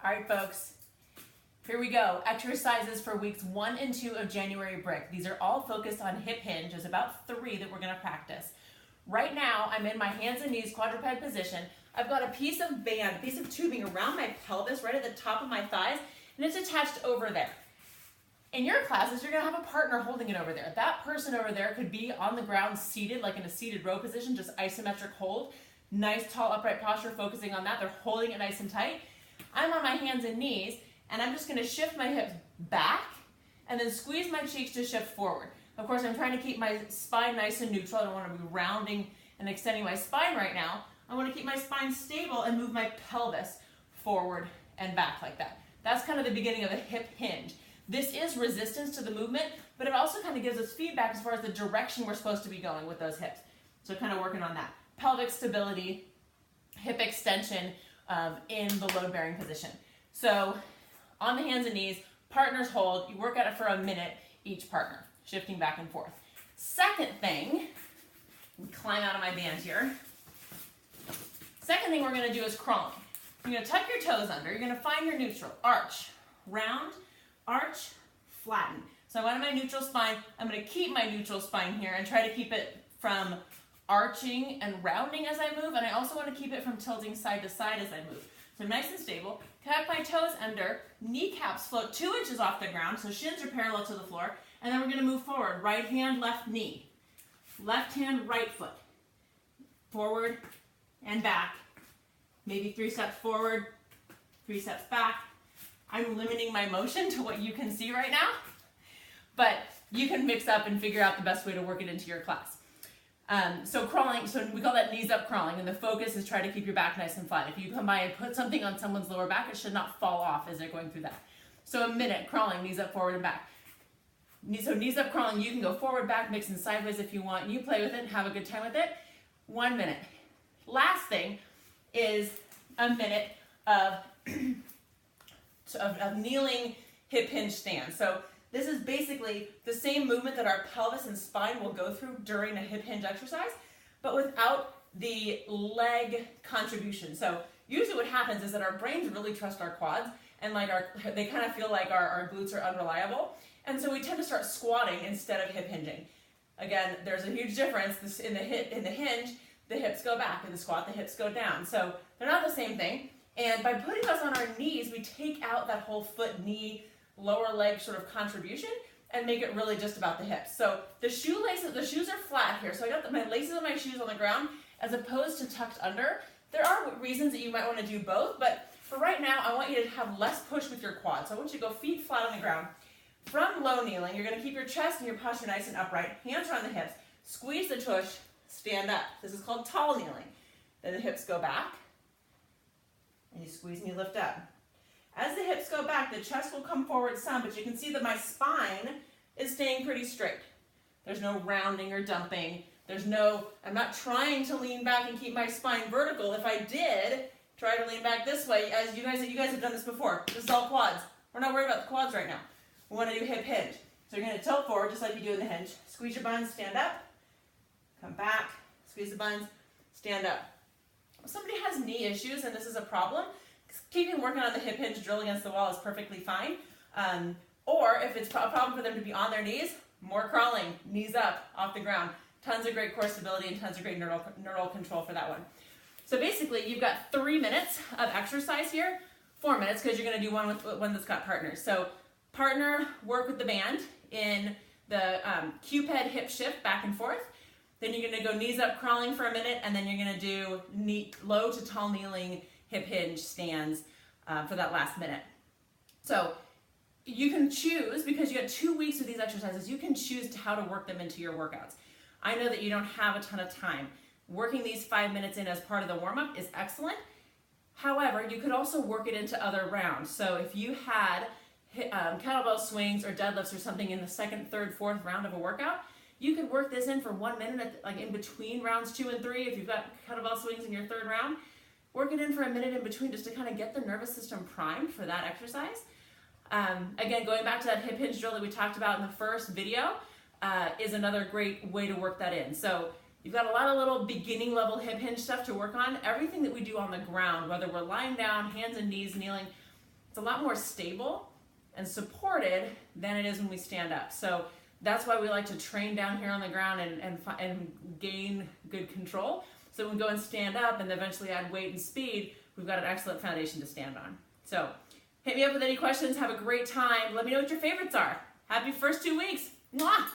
All right, folks, here we go. Exercises for weeks 1 and 2 of January Brick. These are all focused on hip hinge. There's about 3 that we're gonna practice. Right now, I'm in my hands and knees quadruped position. I've got a piece of band, a piece of tubing around my pelvis, right at the top of my thighs, and it's attached over there. In your classes, you're gonna have a partner holding it over there. That person over there could be on the ground seated, like in a seated row position, just isometric hold. Nice, tall, upright posture, focusing on that. They're holding it nice and tight. I'm on my hands and knees, and I'm just gonna shift my hips back and then squeeze my cheeks to shift forward. Of course, I'm trying to keep my spine nice and neutral. I don't wanna be rounding and extending my spine right now. I wanna keep my spine stable and move my pelvis forward and back like that. That's kind of the beginning of a hip hinge. This is resistance to the movement, but it also kind of gives us feedback as far as the direction we're supposed to be going with those hips. So kind of working on that. Pelvic stability, hip extension in the load-bearing position. So on the hands and knees, partners hold. You work at it for a minute, each partner, shifting back and forth. Second thing, climb out of my band here. Second thing we're gonna do is crawling. You're gonna tuck your toes under. You're gonna find your neutral. Arch, round, arch, flatten. So I'm on my neutral spine. I'm gonna keep my neutral spine here and try to keep it from arching and rounding as I move, and I also want to keep it from tilting side to side as I move. So nice and stable. Tuck my toes under, kneecaps float 2 inches off the ground, so shins are parallel to the floor, and then we're going to move forward. Right hand, left knee. Left hand, right foot. Forward and back. Maybe 3 steps forward, 3 steps back. I'm limiting my motion to what you can see right now, but you can mix up and figure out the best way to work it into your class. So crawling, so we call that knees up crawling, and the focus is try to keep your back nice and flat. If you come by and put something on someone's lower back, it should not fall off as they're going through that. So a minute, crawling, knees up, forward and back. So knees up crawling, you can go forward, back, mixing sideways if you want. You play with it, have a good time with it. 1 minute. Last thing is a minute of, of kneeling hip hinge stand. So this is basically the same movement that our pelvis and spine will go through during a hip hinge exercise, but without the leg contribution. So usually what happens is that our brains really trust our quads, and like they kind of feel like our glutes are unreliable, and so we tend to start squatting instead of hip hinging. Again, there's a huge difference. In the hinge, the hips go back. In the squat, the hips go down. So they're not the same thing. And by putting us on our knees, we take out that whole foot, knee, lower leg sort of contribution and make it really just about the hips. So the shoes are flat here. So I got my laces of my shoes on the ground as opposed to tucked under. There are reasons that you might want to do both, but for right now, I want you to have less push with your quads. So I want you to go feet flat on the ground. From low kneeling, you're going to keep your chest and your posture nice and upright. Hands are on the hips. Squeeze the tush, stand up. This is called tall kneeling. Then the hips go back, and you squeeze and you lift up. As the hips go back, the chest will come forward some, but you can see that my spine is staying pretty straight. There's no rounding or dumping. I'm not trying to lean back and keep my spine vertical. If I did try to lean back this way, as you guys have done this before. This is all quads. We're not worried about the quads right now. We want to do hip hinge. So you're going to tilt forward just like you do in the hinge. Squeeze your buns, stand up. Come back, squeeze the buns, stand up. If somebody has knee issues and this is a problem, keeping working on the hip hinge drill against the wall is perfectly fine. Or if it's a problem for them to be on their knees, more crawling, knees up, off the ground. Tons of great core stability and tons of great neural control for that one. So basically, you've got 3 minutes of exercise here, 4 minutes because you're going to do one that's got partners. So partner, work with the band in the Qped hip shift back and forth. Then you're going to go knees up crawling for a minute, and then you're going to do low to tall kneeling hip hinge stands for that last minute. So you can choose, because you got 2 weeks of these exercises, you can choose how to work them into your workouts. I know that you don't have a ton of time. Working these 5 minutes in as part of the warm-up is excellent. However, you could also work it into other rounds. So if you had kettlebell swings or deadlifts or something in the second, third, fourth round of a workout, you could work this in for 1 minute, like in between rounds 2 and 3. If you've got kettlebell swings in your third round, work it in for a minute in between just to kind of get the nervous system primed for that exercise. Again, going back to that hip hinge drill that we talked about in the first video is another great way to work that in. So you've got a lot of little beginning level hip hinge stuff to work on. Everything that we do on the ground, whether we're lying down, hands and knees, kneeling, it's a lot more stable and supported than it is when we stand up. So that's why we like to train down here on the ground and gain good control. So when we go and stand up and eventually add weight and speed, we've got an excellent foundation to stand on. So hit me up with any questions. Have a great time. Let me know what your favorites are. Happy first 2 weeks. Mwah!